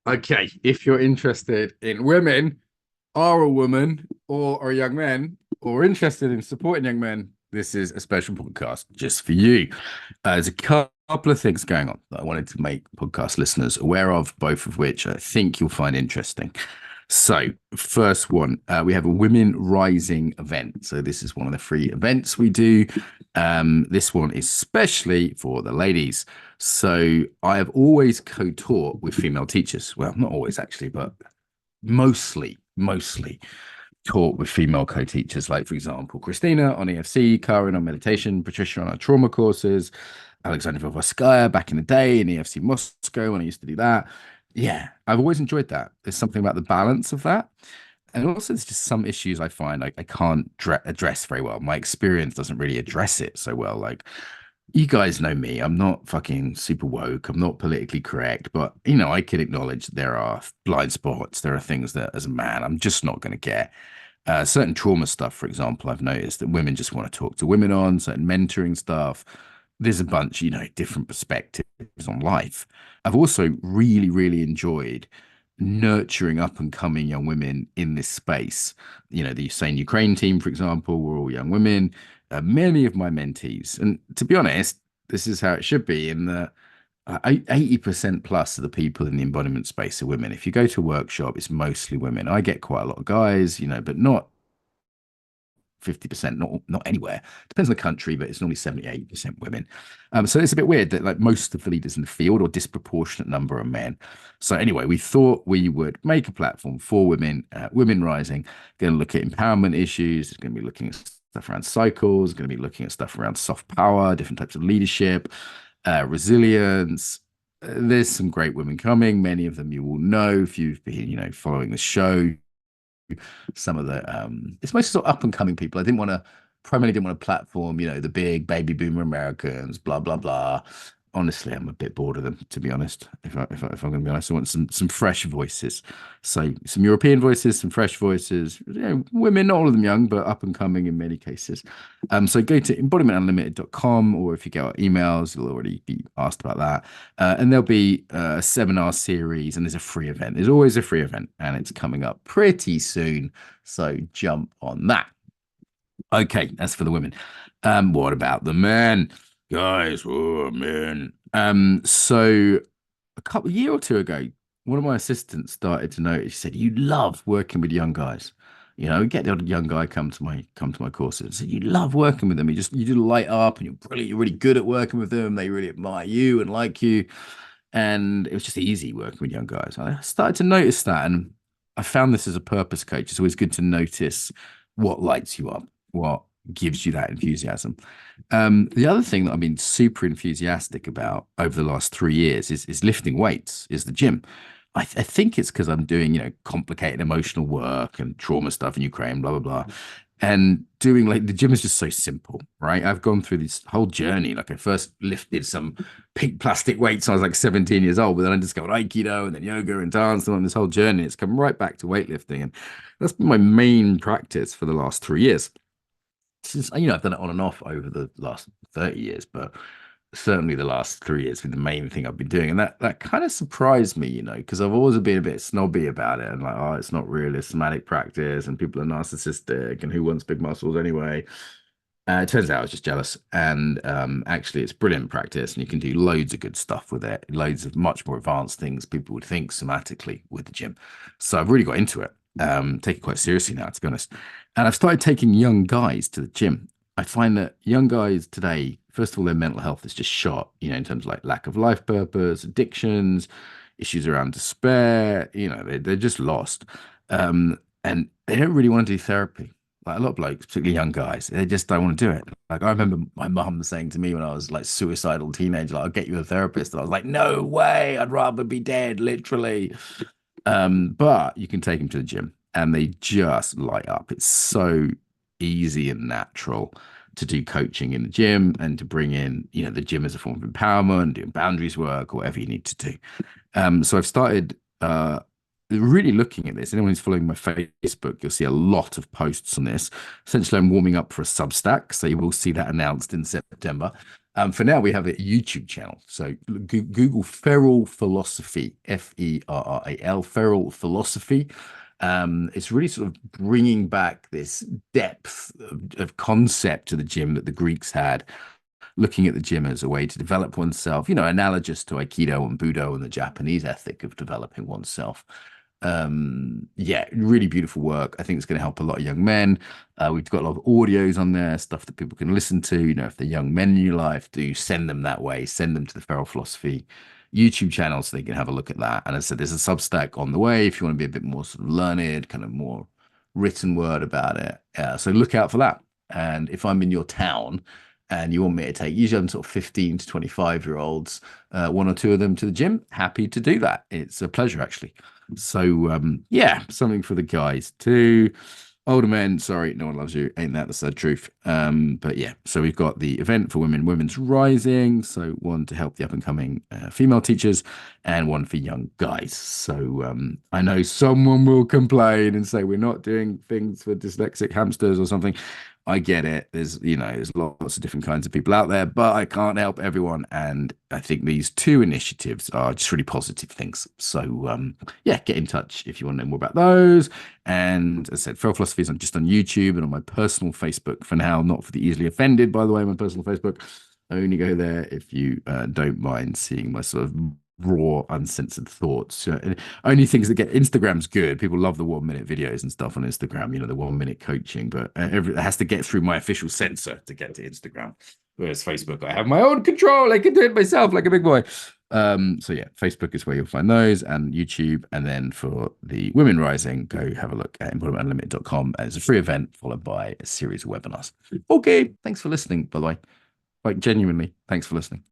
Okay, if you're interested in women, are a woman, or are young men, or interested in supporting young men, this is a special podcast just for you. There's a couple of things going on that I wanted to make podcast listeners aware of, both of which I think you'll find interesting. So, first one, we have a Women Rising event. So, this is one of the free events we do. This one is especially for the ladies. So, I have always co-taught with female teachers. Well, not always actually, but mostly taught with female co-teachers, like for example, Christina on EFC, Karen on meditation, Patricia on our trauma courses, Alexandra Voskaya back in the day in EFC Moscow when I used to do that. Yeah, I've always enjoyed that. There's something about the balance of that. And also, there's just some issues I find I can't address very well. My experience doesn't really address it so well. Like, you guys know me. I'm not fucking super woke. I'm not politically correct, but I can acknowledge there are blind spots. There are things that, as a man, I'm just not going to get. Certain trauma stuff, for example, I've noticed that women just want to talk to women on certain mentoring stuff. There's a bunch, different perspectives on life. I've also really enjoyed nurturing up and coming young women in this space. The Usain Ukraine team, for example, were all young women. Many of my mentees, and to be honest, this is how it should be. In the 80% plus of the people in the embodiment space are women. If you go to a workshop, it's mostly women. I get quite a lot of guys, but not 50%, not anywhere. Depends on the country, but it's normally 70, 80% women. So it's a bit weird that like most of the leaders in the field or disproportionate number are men. So anyway, we thought we would make a platform for women, women rising, going to look at empowerment issues. It's going to be looking at stuff around cycles, going to be looking at stuff around soft power, different types of leadership, resilience. There's some great women coming. Many of them you will know if you've been, following the show. Some of the it's mostly sort of up and coming people. I didn't want to primarily didn't want to platform, the big baby boomer Americans, blah blah blah. Honestly, I'm a bit bored of them, to be honest. If I'm going to be honest, I want some fresh voices. So some European voices, some fresh voices. Women, not all of them young, but up and coming in many cases. So go to embodimentunlimited.com, or if you get our emails, you'll already be asked about that. And there'll be a seminar series, and there's a free event. There's always a free event, and it's coming up pretty soon. So jump on that. Okay, that's for the women. What about the men? Guys, oh man. So a year or two ago, one of my assistants started to notice, he said, you love working with young guys. Get the odd young guy come to my courses. Said, you love working with them. You just light up and you're really good at working with them. They really admire you and like you. And it was just easy working with young guys. I started to notice that, and I found this as a purpose coach. It's always good to notice what lights you up, what gives you that enthusiasm. The other thing that I've been super enthusiastic about over the last 3 years is lifting weights, is the gym. I think it's because I'm doing, complicated emotional work and trauma stuff in Ukraine, blah, blah, blah. And doing like the gym is just so simple, right? I've gone through this whole journey. Like I first lifted some pink plastic weights when I was like 17 years old, but then I discovered Aikido and then yoga and dance and on this whole journey. It's come right back to weightlifting. And that's been my main practice for the last 3 years. Since I've done it on and off over the last 30 years, but certainly the last 3 years has been the main thing I've been doing. And that kind of surprised me, because I've always been a bit snobby about it and like, oh, it's not really a somatic practice and people are narcissistic and who wants big muscles anyway. It turns out I was just jealous. And actually, it's brilliant practice, and you can do loads of good stuff with it, loads of much more advanced things people would think somatically with the gym. So I've really got into it, take it quite seriously now, to be honest. And I've started taking young guys to the gym. I find that young guys today, first of all, their mental health is just shot, in terms of like lack of life purpose, addictions, issues around despair, they're just lost. And they don't really want to do therapy. Like a lot of blokes, particularly young guys, they just don't want to do it. Like I remember my mum saying to me when I was like suicidal teenager, like, I'll get you a therapist. And I was like, no way, I'd rather be dead, literally. But you can take them to the gym and they just light up. It's so easy and natural to do coaching in the gym and to bring in, the gym as a form of empowerment, doing boundaries work, or whatever you need to do. So I've started really looking at this. Anyone who's following my Facebook, you'll see a lot of posts on this. Essentially, I'm warming up for a Substack, so you will see that announced in September. For now, we have a YouTube channel. So Google Feral Philosophy, Ferral, Feral Philosophy. It's really sort of bringing back this depth of concept to the gym that the Greeks had, looking at the gym as a way to develop oneself, analogous to Aikido and Budo and the Japanese ethic of developing oneself. Yeah, really beautiful work. I think it's going to help a lot of young men. We've got a lot of audios on there, stuff that people can listen to. If they're young men in your life, do send them that way. Send them to the Feral Philosophy YouTube channel so they can have a look at that. And as I said, there's a Substack on the way if you want to be a bit more sort of learned, kind of more written word about it. So look out for that. And if I'm in your town and you want me to take, usually I'm sort of 15 to 25-year-olds, one or two of them to the gym, happy to do that. It's a pleasure, actually. So yeah, something for the guys too. Older men, sorry, no one loves you. Ain't that the sad truth? But yeah, so we've got the event for women, Women's Rising. So one to help the up and coming female teachers, and one for young guys. So I know someone will complain and say we're not doing things for dyslexic hamsters or something. I get it. There's lots of different kinds of people out there, but I can't help everyone. And I think these two initiatives are just really positive things. So yeah, get in touch if you want to know more about those. And as I said, Feral Philosophy is just on YouTube and on my personal Facebook for now, not for the easily offended, by the way, my personal Facebook. I only go there if you don't mind seeing my sort of raw, uncensored thoughts. Only things that get Instagram's good. People love the 1 minute videos and stuff on Instagram, the 1 minute coaching, but it has to get through my official censor to get to Instagram. Whereas Facebook, I have my own control. I can do it myself like a big boy. So yeah, Facebook is where you'll find those, and YouTube. And then for the Women Rising, go have a look at embodimentunlimited.com. It's a free event followed by a series of webinars. Okay, thanks for listening, by the way. Like genuinely, thanks for listening.